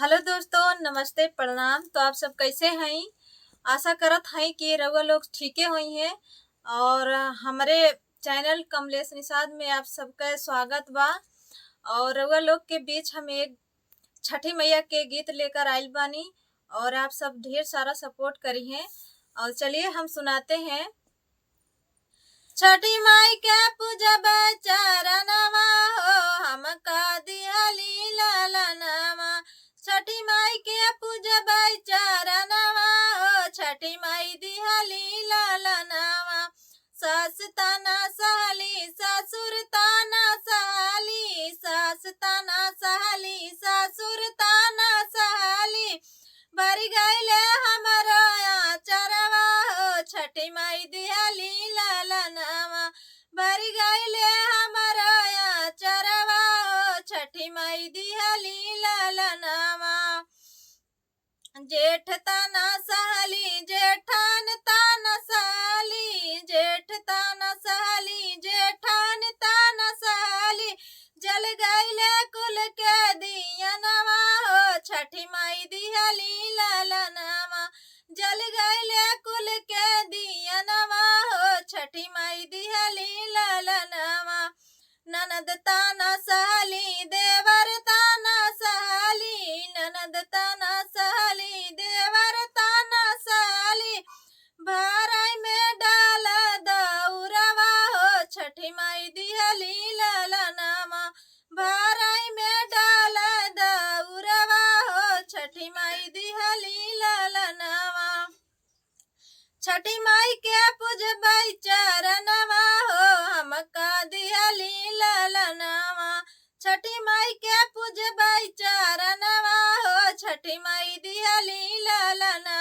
Hello दोस्तों, नमस्ते, प्रणाम। तो आप सब कैसे हैं? आशा करत हैं कि रउआ लोग ठीके होई हैं। और हमारे चैनल कमलेश निषाद में आप सबका स्वागत बा। और रउआ लोग के बीच हम एक छठी मैया के गीत लेकर आइल बानी और आप सब ढेर सारा सपोर्ट करी हैं। और चलिए हम सुनाते हैं। छठी माई के पूजब चरणवा हो, हमका दिहली ललनवा। छठी माई के पूजब चरणवा हो, छठी माई दिहली ललनवा। सास ताना सहली ससुर ताना सहली, सास ताना सहली ससुर ताना सहली। भर गईले हमरो आचरवा हो, छठी माई दिहली ललनवा। भर गईले हमरो आचरवा हो, छठी माई दिहली ललनवा। जेठ ताना सहली जेठान ताना सहली, जेठ ताना सहली जेठान ताना सहली। जल गईले कुल के दियनवा हो, छठी माई दिहली ललनवा। जल गईले कुल के दियनवा हो, छठी माई दिहली ललनवा। ननद ताना सहली देवर ताना सहली, ननद ताना सहली देवर ताना सहली। भराई में डाल दौरवा हो, छठी माई दिहली ललनवा। भराई में डाल दौरवा हो, छठी माई दिहली ललनवा। छठी माई के पूजबै चरणवा हो, हमका दिहली ललनवा। छठी माई के पूजबै चरणवा हो, छठी माई दिहली ललनवा।